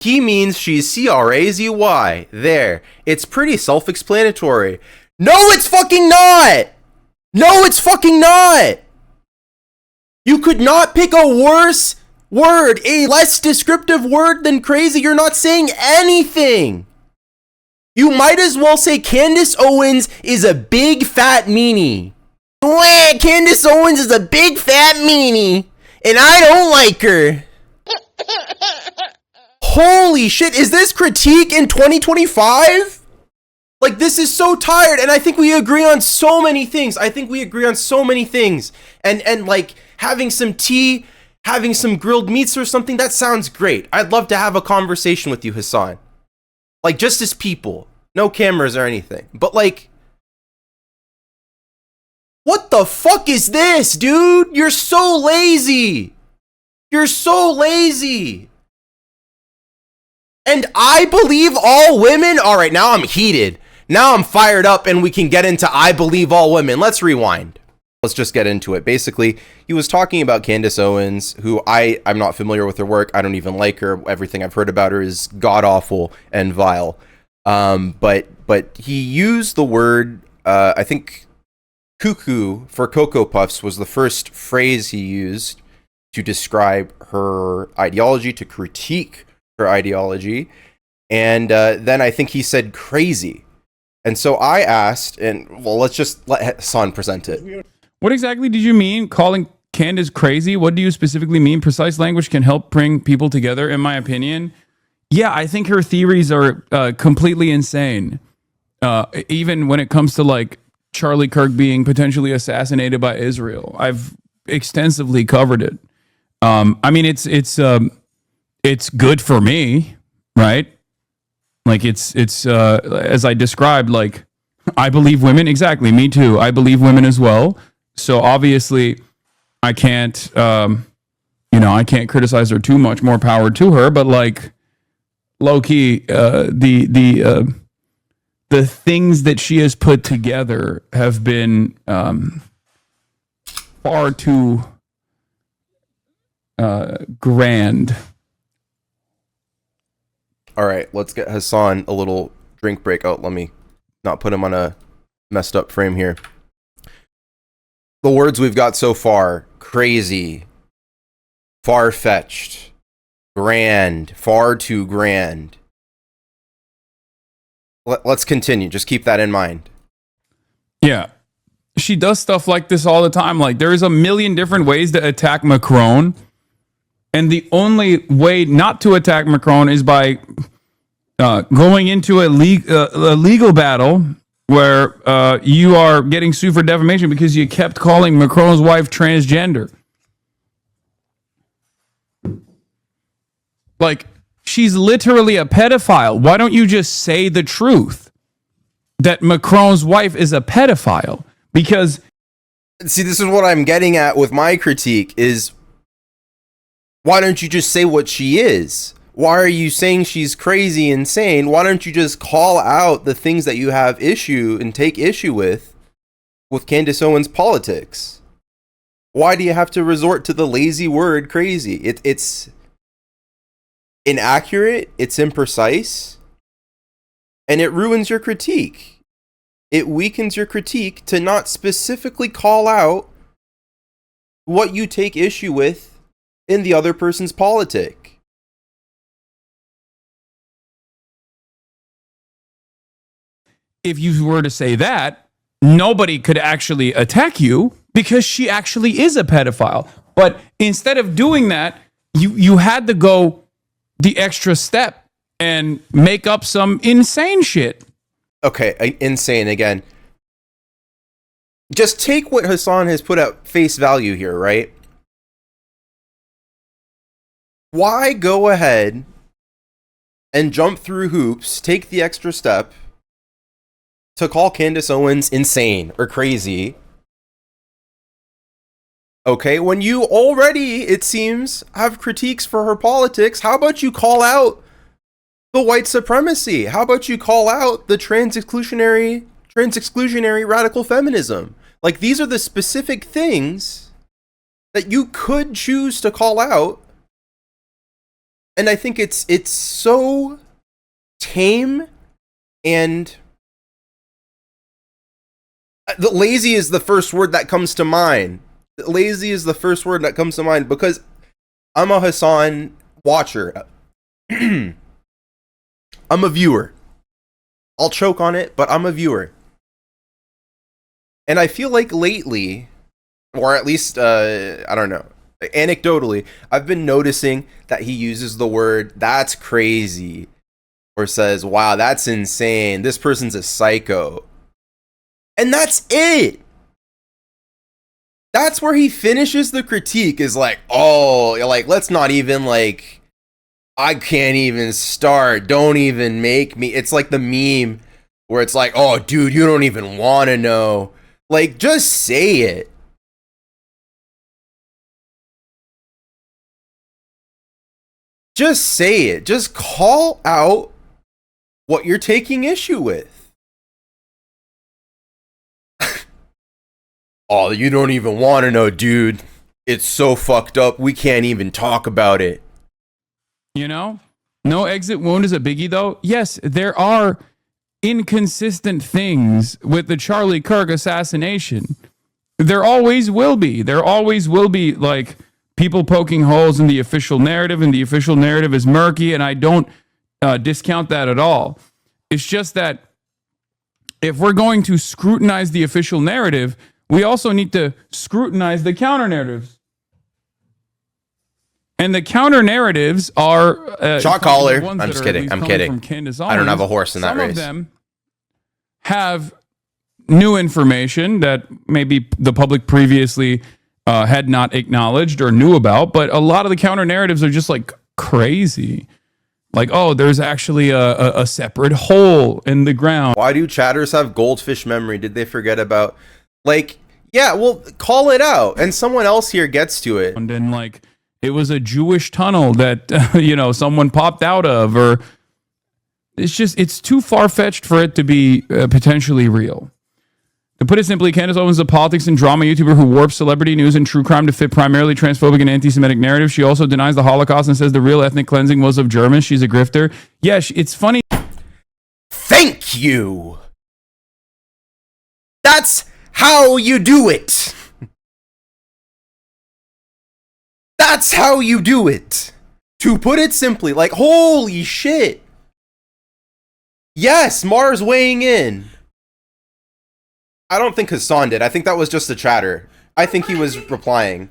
He means she's crazy. There. It's pretty self-explanatory. No, it's fucking not! No, it's fucking not! You could not pick a worse word, a less descriptive word than crazy. You're not saying anything. You might as well say Candace Owens is a big fat meanie. Wah, Candace Owens is a big fat meanie, and I don't like her. Holy shit, is this critique in 2025? Like, this is so tired, and I think we agree on so many things. And like, having some tea, having some grilled meats or something, that sounds great. I'd love to have a conversation with you, Hassan. Like, just as people. No cameras or anything. But, like, what the fuck is this, dude? You're so lazy. You're so lazy. And I believe all women? All right, now I'm heated. Now I'm fired up and we can get into I believe all women. Let's rewind. Let's just get into it. Basically, he was talking about Candace Owens, who I'm not familiar with her work. I don't even like her. Everything I've heard about her is god-awful and vile. But he used the word, I think cuckoo for Cocoa Puffs was the first phrase he used to describe her ideology, to critique her ideology. And then I think he said crazy. And so I asked, and well, let's just let Hassan present it. What exactly did you mean calling Candace crazy? What do you specifically mean? Precise language can help bring people together, in my opinion. Yeah, I think her theories are completely insane. Even when it comes to like Charlie Kirk being potentially assassinated by Israel, I've extensively covered it. I mean, it's good for me, right? Like it's as I described, like I believe women. Exactly. Me too. I believe women as well. So obviously I can't, I can't criticize her too much. More power to her. But like low key, the things that she has put together have been far too grand. All right, let's get Hassan a little drink break out. Let me not put him on a messed up frame here. The words we've got so far: crazy, far-fetched, grand, far too grand. Let's continue. Just keep that in mind. Yeah. She does stuff like this all the time. Like, there's a million different ways to attack Macron. And the only way not to attack Macron is by going into a legal battle where you are getting sued for defamation because you kept calling Macron's wife transgender. Like, she's literally a pedophile. Why don't you just say the truth that Macron's wife is a pedophile? Because, see, this is what I'm getting at with my critique is, why don't you just say what she is? Why are you saying she's crazy, insane? Why don't you just call out the things that you have issue and take issue with Candace Owens' politics? Why do you have to resort to the lazy word crazy? It's inaccurate, it's imprecise, and it ruins your critique. It weakens your critique to not specifically call out what you take issue with in the other person's politic. if you were to say that, nobody could actually attack you because she actually is a pedophile. But instead of doing that, you had to go the extra step and make up some insane shit. Okay, insane again. Just take what Hassan has put at face value here, right? Why go ahead and jump through hoops, take the extra step to call Candace Owens insane or crazy? Okay, when you already, it seems, have critiques for her politics, how about you call out the white supremacy? How about you call out the trans exclusionary radical feminism? Like, these are the specific things that you could choose to call out And I think it's so tame, and the lazy is the first word that comes to mind. Lazy is the first word that comes to mind because I'm a Hasan watcher. I'm a viewer. I'll choke on it, but I'm a viewer. And I feel like lately, or at least, I don't know, anecdotally, I've been noticing that he uses the word, "that's crazy," or says, "wow, that's insane. This person's a psycho." And that's it. That's where he finishes the critique, is like, oh, like, let's not even, like, I can't even start. Don't even make me. It's like the meme where it's like, oh, dude, you don't even want to know. Like, just say it. Just say it. Just call out what you're taking issue with. Oh, you don't even want to know, dude. It's so fucked up. We can't even talk about it. You know? No exit wound is a biggie, though. Yes, there are inconsistent things with the Charlie Kirk assassination. There always will be. There always will be, like, people poking holes in the official narrative, and the official narrative is murky, and I don't discount that at all. It's just that if we're going to scrutinize the official narrative, we also need to scrutinize the counter narratives. And the counter narratives are shot caller. I'm just kidding. I'm kidding. I don't have a horse in that race. Some of them have new information that maybe the public previously had not acknowledged or knew about, but a lot of the counter narratives are just like crazy. Like, oh, there's actually a separate hole in the ground. Why do chatters have goldfish memory? Did they forget about, like, yeah, well, call it out, and someone else here gets to it. And then, like, it was a Jewish tunnel that, someone popped out of, or it's too far-fetched for it to be potentially real. To put it simply, Candace Owens is a politics and drama YouTuber who warps celebrity news and true crime to fit primarily transphobic and anti-Semitic narratives. She also denies the Holocaust and says the real ethnic cleansing was of Germans. She's a grifter. Yeah, it's funny. Thank you. That's how you do it. That's how you do it. To put it simply, like, holy shit. Yes, Mars weighing in. I don't think Hasan did. I think that was just a chatter. I think he was replying.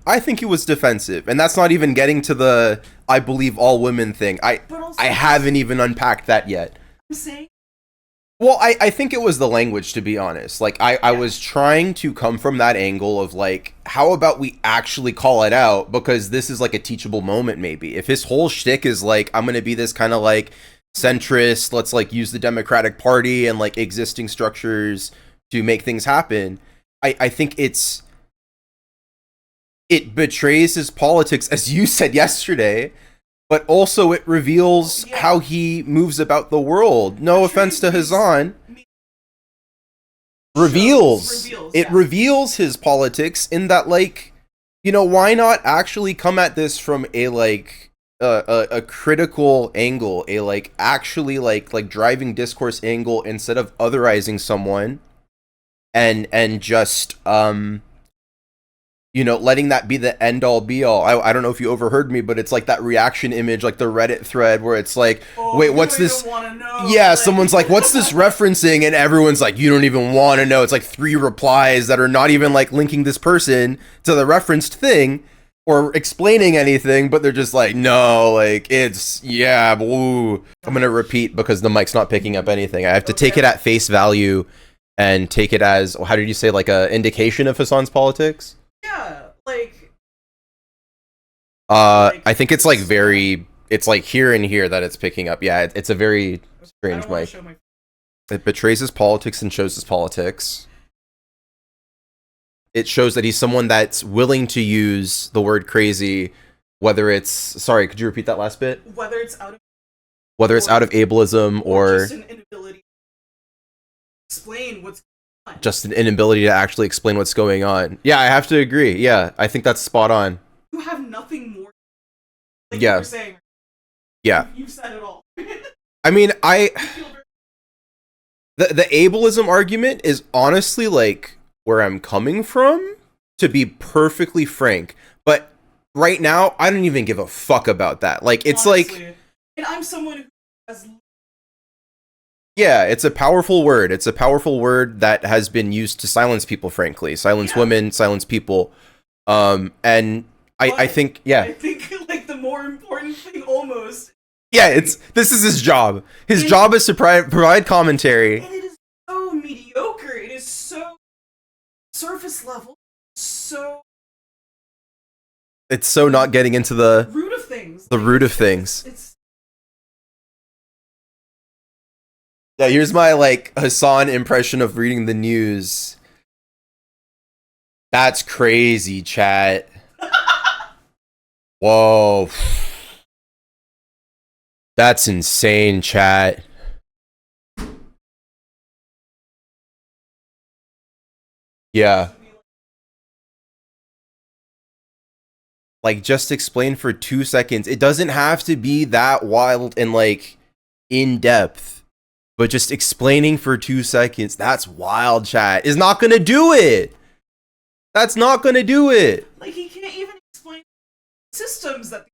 I think he was defensive, and that's not even getting to the "I believe all women" thing. I haven't even unpacked that yet. I'm saying. Well, I think it was the language, to be honest. Like, I was trying to come from that angle of, like, how about we actually call it out? Because this is, like, a teachable moment, maybe. If his whole shtick is, like, I'm going to be this kind of, like, centrist, let's, like, use the Democratic Party and, like, existing structures to make things happen, I think it betrays his politics, as you said yesterday, but also it reveals how he moves about the world. No offense to Hasan. It reveals his politics in that, like, why not actually come at this from a, like, a critical angle, a, like, actually, like driving discourse angle, instead of otherizing someone and just letting that be the end all be all. I don't know if you overheard me, but it's like that reaction image, like the Reddit thread where it's like, wait, what's this? Yeah, like, someone's like, what's this referencing? And everyone's like, you don't even want to know. It's like 3 replies that are not even, like, linking this person to the referenced thing or explaining anything, but they're just like, no, like, it's, yeah, woo. I'm going to repeat because the mic's not picking up anything. I have to take it at face value and take it as, how did you say, like a indication of Hasan's politics? Yeah, like, I think it's like it's like here and here that it's picking up. Yeah, it's a very strange mic. It betrays his politics and shows his politics. It shows that he's someone that's willing to use the word crazy, whether it's, sorry, could you repeat that last bit? Whether it's out of ableism or just an inability to explain what's going on. Just an inability to actually explain what's going on. Yeah, I have to agree. Yeah, I think that's spot on. you have nothing more. Like Yeah. you were saying. Yeah. You've said it all. I mean, I feel very- the ableism argument is honestly like where I'm coming from, to be perfectly frank. But right now, I don't even give a fuck about that. Like, it's like, honestly. And I'm someone who has yeah, it's a powerful word. It's a powerful word that has been used to silence people, frankly. Silence Yeah. women, silence people. And I But think, I yeah. think like the more important thing almost, Yeah, this is his job. His And- job is to provide commentary. and it is so mediocre. It is so surface level, so It's so not getting into the root of things. root of things. It's Yeah, here's my like Hassan impression of reading the news. That's crazy, chat. Whoa. That's insane, chat. Yeah. Like, just explain for 2 seconds. It doesn't have to be that wild and like in depth, but just explaining for 2 seconds. That's wild, chat. Is not gonna do it. That's not gonna do it. like he can't even explain systems that.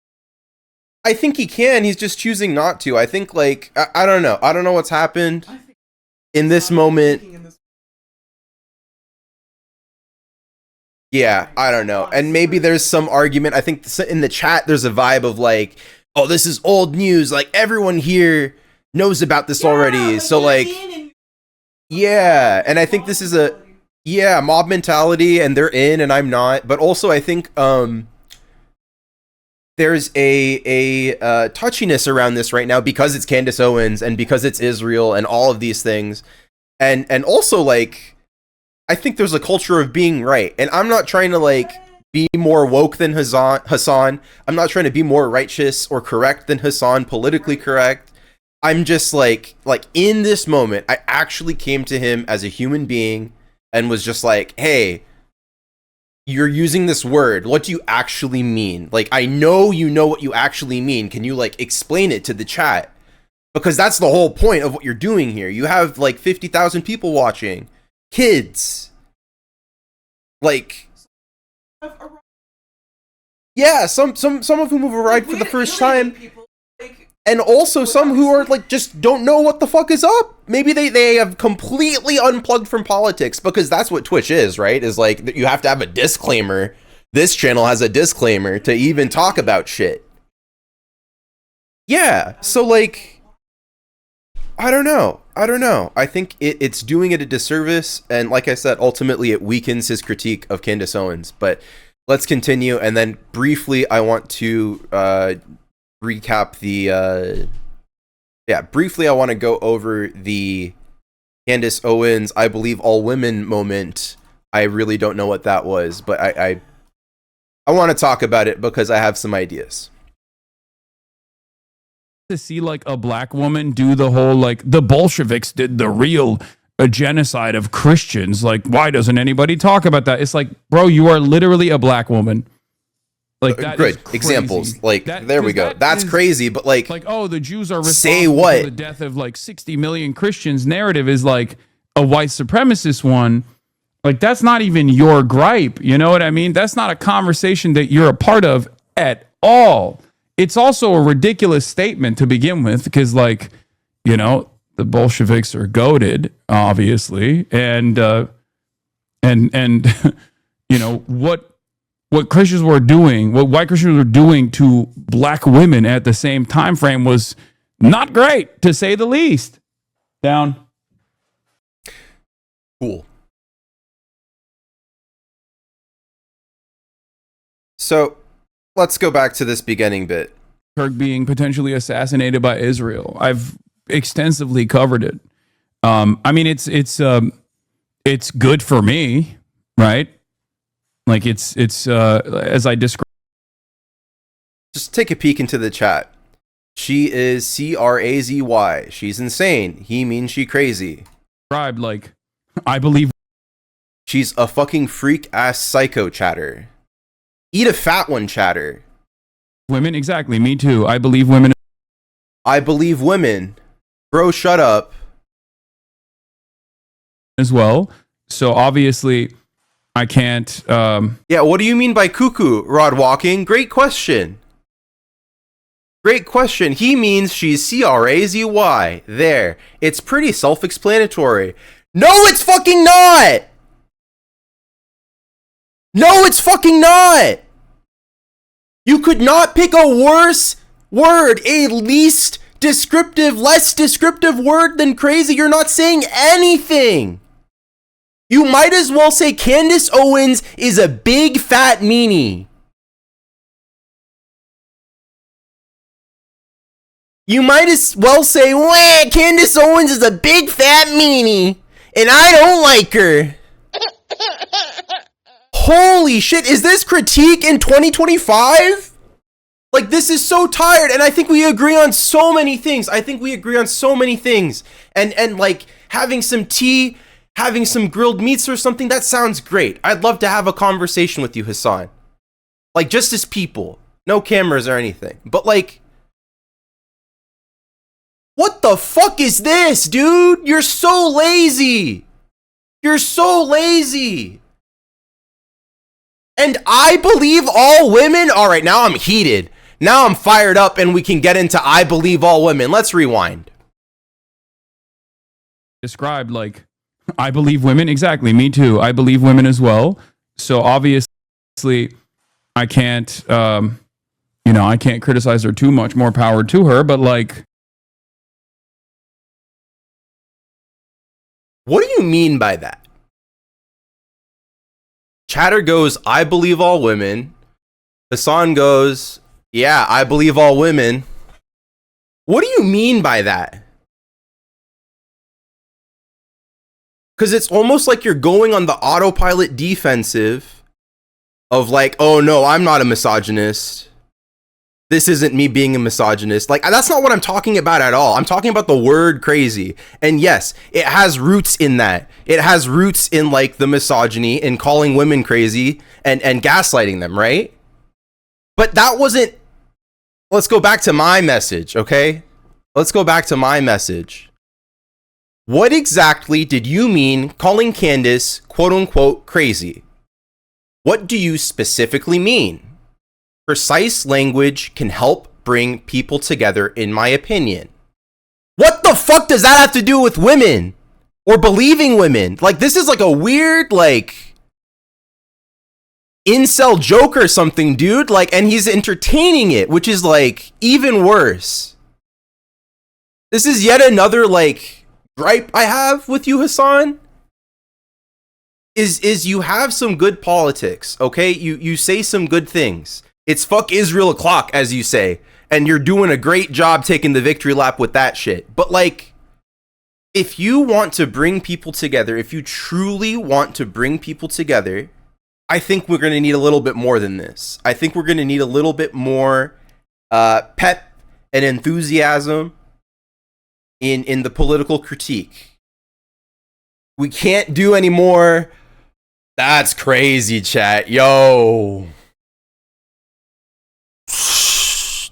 I think he can. He's just choosing not to. I think like I don't know. I don't know what's happened I think in this moment. in this- Yeah, I don't know. And maybe there's some argument. I think in the chat there's a vibe of like, oh, this is old news. Like everyone here knows about this already. So they're like, in and- yeah. And I think this is a mob mentality, and they're in and I'm not. But also I think there's a touchiness around this right now because it's Candace Owens and because it's Israel and all of these things. And also like, I think there's a culture of being right. And I'm not trying to like be more woke than Hassan. I'm not trying to be more righteous or correct than Hassan, politically correct. I'm just like in this moment, I actually came to him as a human being and was just like, hey, you're using this word. What do you actually mean? Like, I know you know what you actually mean. Can you like explain it to the chat? Because that's the whole point of what you're doing here. You have like 50,000 people watching. Kids. Like, yeah, some of whom have arrived for the first alienating time. people, like, And also some who are like just don't know what the fuck is up. Maybe they have completely unplugged from politics, because that's what Twitch is, right? Is like you have to have a disclaimer. This channel has a disclaimer to even talk about shit. Yeah, so like I don't know. I think it's doing it a disservice, and like I said, ultimately it weakens his critique of Candace Owens. But let's continue, and then briefly I want to recap the briefly I want to go over the Candace Owens I believe all women moment. I really don't know what that was, but I want to talk about it because I have some ideas. To see like a black woman do the whole like the Bolsheviks did the real genocide of Christians. Like, why doesn't anybody talk about that? It's like, bro, you are literally a black woman. Like, that is Good crazy. examples. Like, That- there we 'cause go. that That's is- crazy, but like oh, the Jews are Say responsible what? for the death of like 60 million Christians. Narrative is like a white supremacist one. Like, that's not even your gripe. You know what I mean? That's not a conversation that you're a part of at all. It's also a ridiculous statement to begin with, because like, you know, the Bolsheviks are goated, obviously. And you know, what Christians were doing, what white Christians were doing to black women at the same time frame was not great, to say the least. Down. cool. So let's go back to this beginning bit. Kirk being potentially assassinated by Israel. I've extensively covered it. I mean, it's good for me, right? Like it's as I described. Just take a peek into the chat. She is CRAZY. She's insane. He means she crazy. Like, I believe She's a fucking freak ass psycho chatter. Eat a fat one, chatter. Women, exactly. Me too. I believe women I believe women. Bro, shut up. as well. So obviously, I can't. Yeah, what do you mean by cuckoo, Rod Walking? Great question. Great question. He means she's crazy. There. It's pretty self-explanatory. No, it's fucking not! No, it's fucking not! You could not pick a worse word, a least descriptive, less descriptive word than crazy. You're not saying anything. You might as well say Candace Owens is a big fat meanie. You might as well say, "Wah, Candace Owens is a big fat meanie, and I don't like her." Holy shit, is this critique in 2025? Like, this is so tired, and I think we agree on so many things. And like, having some tea, having some grilled meats or something, that sounds great. I'd love to have a conversation with you, Hassan. Like, just as people. No cameras or anything. But like, what the fuck is this, dude? You're so lazy. You're so lazy. And I believe all women? All right, now I'm heated. Now I'm fired up and we can get into I believe all women. Let's rewind. Described like, I believe women. Exactly. Me too. I believe women as well. So obviously, I can't, I can't criticize her too much. More power to her. But like, what do you mean by that? Chatter goes, I believe all women. Hassan goes, yeah, I believe all women. What do you mean by that? Because it's almost like you're going on the autopilot defensive of like, oh no, I'm not a misogynist. This isn't me being a misogynist. Like, that's not what I'm talking about at all. I'm talking about the word crazy. And yes, it has roots in that. It has roots in like the misogyny and calling women crazy and gaslighting them, right? But that wasn't, let's go back to my message, okay? Let's go back to my message. What exactly did you mean calling Candace quote unquote crazy? What do you specifically mean? Precise language can help bring people together, in my opinion. What the fuck does that have to do with women? Or believing women? Like, this is like a weird, like, incel joke or something, dude. Like, and he's entertaining it, which is, like, even worse. This is yet another, like, gripe I have with you, Hassan. Is you have some good politics, okay? You say some good things. It's fuck Israel o'clock, as you say. And you're doing a great job taking the victory lap with that shit. But like, if you want to bring people together, if you truly want to bring people together, I think we're going to need a little bit more than this. I think we're going to need a little bit more pep and enthusiasm in the political critique. We can't do any more. That's crazy, chat. Yo.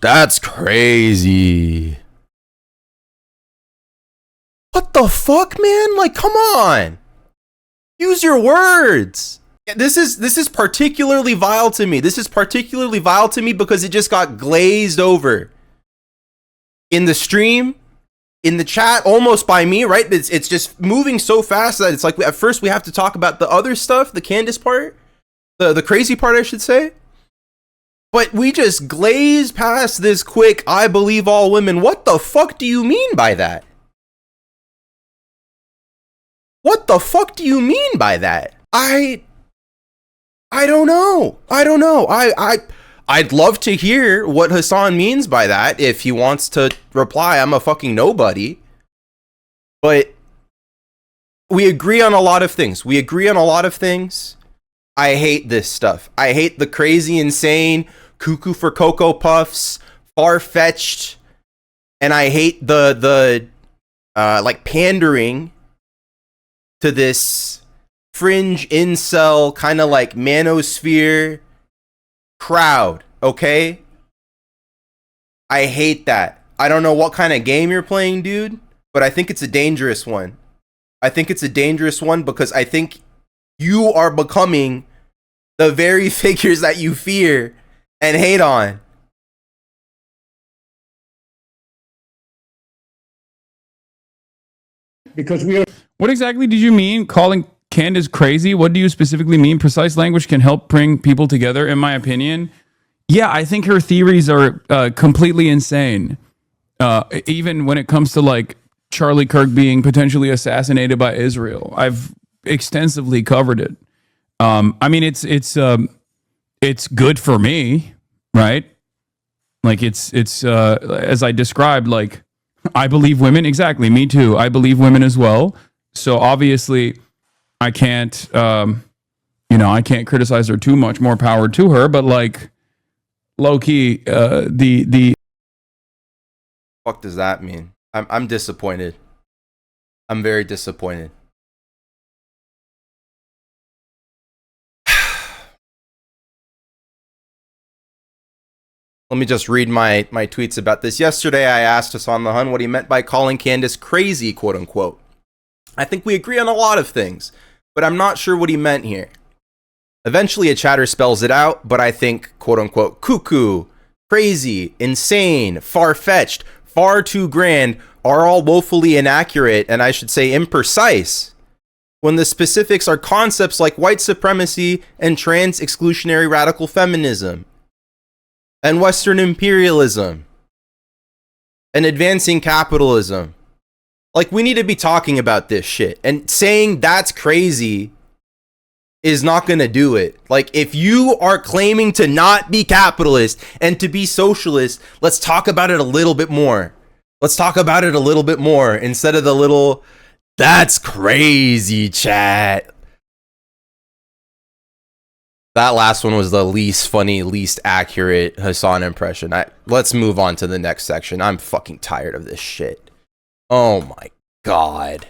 That's crazy. What the fuck, man? Like, come on. Use your words. This is particularly vile to me. This is particularly vile to me because it just got glazed over. In the stream, in the chat, almost by me, right? It's just moving so fast that it's like, at first we have to talk about the other stuff, the Candace part, the crazy part, I should say. But we just glazed past this quick, I believe all women. What the fuck do you mean by that? What the fuck do you mean by that? I don't know. I'd love to hear what Hassan means by that if he wants to reply. I'm a fucking nobody. But we agree on a lot of things. I hate this stuff. I hate the crazy, insane, cuckoo for Cocoa Puffs, far-fetched, and I hate the like pandering to this fringe incel kind of like manosphere crowd, okay? I hate that. I don't know what kind of game you're playing, dude, but I think it's a dangerous one. I think it's a dangerous one because I think you are becoming the very figures that you fear and hate on. Because we are. What exactly did you mean calling Candace crazy? What do you specifically mean? Precise language can help bring people together, in my opinion. Yeah, I think her theories are completely insane. Even when it comes to like Charlie Kirk being potentially assassinated by Israel, I've extensively covered it. I mean, it's good for me, right? Like it's as I described, like I believe women. Exactly, me too. I believe women as well. So obviously, I can't, I can't criticize her too much. More power to her. But like, low key, the Fuck does that mean? I'm disappointed. I'm very disappointed. Let me just read my tweets about this. Yesterday, I asked Hassan the Hun what he meant by calling Candace crazy, quote unquote. I think we agree on a lot of things, but I'm not sure what he meant here. Eventually, a chatter spells it out, but I think, quote unquote, cuckoo, crazy, insane, far-fetched, far too grand are all woefully inaccurate and I should say imprecise, when the specifics are concepts like white supremacy and trans exclusionary radical feminism and Western imperialism and advancing capitalism. Like, we need to be talking about this shit, and saying that's crazy is not going to do it. Like, if you are claiming to not be capitalist and to be socialist, let's talk about it a little bit more. Let's talk about it a little bit more instead of the little, that's crazy chat. That last one was the least funny, least accurate Hassan impression. Let's move on to the next section. I'm fucking tired of this shit. Oh my God.